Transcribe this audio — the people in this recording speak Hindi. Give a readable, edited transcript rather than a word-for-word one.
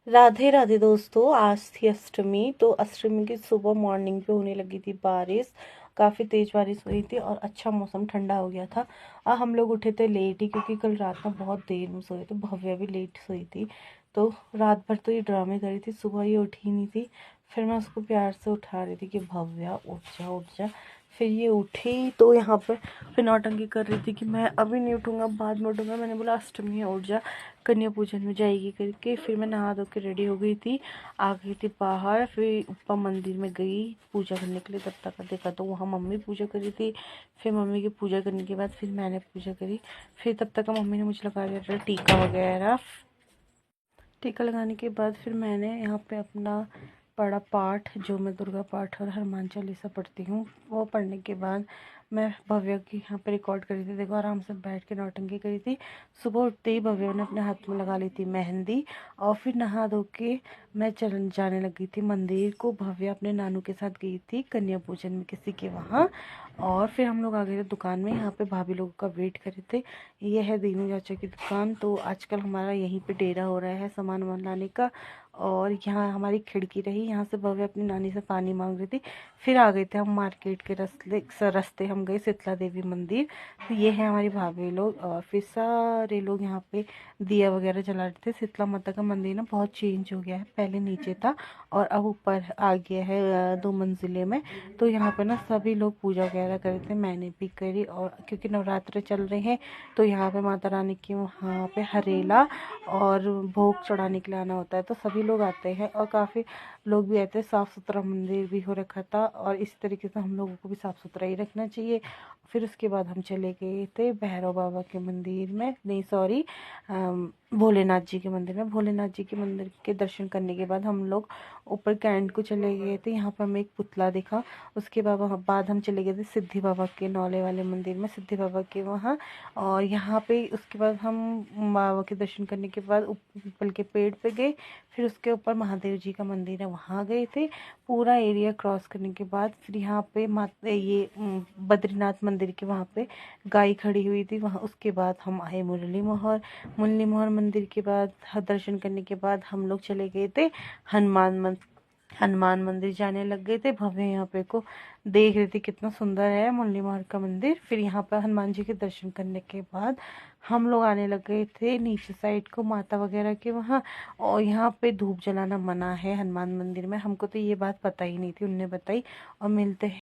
राधे राधे दोस्तों। आज थी अष्टमी। तो अष्टमी की सुबह मॉर्निंग पे होने लगी थी बारिश। काफ़ी तेज बारिश हुई थी और अच्छा मौसम ठंडा हो गया था। हम लोग उठे थे लेट ही, क्योंकि कल रात में बहुत देर में सोए थे। भव्या भी लेट सोई थी। तो रात भर तो ये ड्रामे करी थी, सुबह ये उठी नहीं थी। फिर मैं उसको प्यार से उठा रही थी कि भव्या उठ जा उठ जा। फिर ये उठी तो यहाँ पर फिर नौटंकी कर रही थी कि मैं अभी नहीं उठूँगा, बाद में उठूँगा। मैंने बोला अष्टमी है, उठ जा, कन्या पूजन में जाएगी करके। फिर मैं नहा धो के रेडी हो गई थी, आ गई थी बाहर। फिर ऊपर मंदिर में गई पूजा करने के लिए। तब तक देखा तो वहाँ मम्मी पूजा कर रही थी। फिर मम्मी की पूजा करने के बाद फिर मैंने पूजा करी। फिर तब तक मम्मी ने मुझे लगा दिया था टीका वगैरह। टीका लगाने के बाद फिर मैंने यहाँ पे अपना पढ़ा पाठ, जो मैं दुर्गा पाठ और हनुमान चालीसा पढ़ती हूँ। वो पढ़ने के बाद मैं भव्या की यहाँ पे रिकॉर्ड करी थी। देखो आराम से बैठ के नौटंकी करी थी। सुबह उठते ही भव्या ने अपने हाथ में लगा ली थी मेहंदी। और फिर नहा धो के मैं चल जाने लगी थी मंदिर को। भव्या अपने नानू के साथ गई थी कन्या पूजन में किसी के वहाँ। और फिर हम लोग आ गए थे दुकान में। यहाँ पे भाभी लोगों का वेट कर रहे थे। ये है दीनू चाचा की दुकान। तो आजकल हमारा यहीं पे डेरा हो रहा है सामान वामान लाने का। और यहाँ हमारी खिड़की रही, यहाँ से भव्य अपनी नानी से पानी मांग रही थी। फिर आ गए थे हम मार्केट के रास्ते हम गए शीतला देवी मंदिर। तो ये है हमारी भाभी लोग। और फिर सारे लोग यहाँ पे दिया वगैरह जला रहे थे। शीतला माता का मंदिर ना बहुत चेंज हो गया है, पहले नीचे था और अब ऊपर आ गया है 2 मंजिले में। तो यहाँ पे ना सभी लोग पूजा वगैरह कर रहे थे, मैंने भी करी। और क्योंकि नवरात्र चल रहे हैं तो यहाँ पे माता रानी की वहाँ पे हरेला और भोग चढ़ाने के लिए आना होता है। तो सभी लोग आते हैं और काफ़ी लोग भी आते हैं। साफ़ सुथरा मंदिर भी हो रखा था और इस तरीके से हम लोगों को भी साफ़ सुथरा ही रखना चाहिए। फिर उसके बाद हम चले गए थे भैरव बाबा के मंदिर में, नहीं सॉरी, भोलेनाथ जी के मंदिर में। भोलेनाथ जी के मंदिर के दर्शन करने के बाद हम लोग ऊपर कैंट को चले गए थे। यहाँ पर हमें एक पुतला दिखा। उसके बाद हम चले गए थे सिद्धि बाबा के नौले वाले मंदिर में, सिद्धि बाबा के वहाँ। और यहाँ पे उसके बाद हम बाबा के दर्शन करने के बाद पीपल के पेड़ पे गए। फिर उसके ऊपर महादेव जी का मंदिर है, वहाँ गए थे। पूरा एरिया क्रॉस करने के बाद फिर यहाँ पे बद्रीनाथ मंदिर के वहाँ पे गाय खड़ी हुई थी वहाँ। उसके बाद हम आए मुरली मोहर मंदिर के बाद दर्शन करने के बाद हम लोग चले गए थे हनुमान मंदिर जाने लग गए थे। भव्य यहाँ पे को देख रही थी कितना सुंदर है मुरली मोहर का मंदिर। फिर यहाँ पर हनुमान जी के दर्शन करने के बाद हम लोग आने लग गए थे नीचे साइड को माता वगैरह के वहाँ। और यहाँ पे धूप जलाना मना है हनुमान मंदिर में। हमको तो ये बात पता ही नहीं थी, उनने बताई। और मिलते हैं।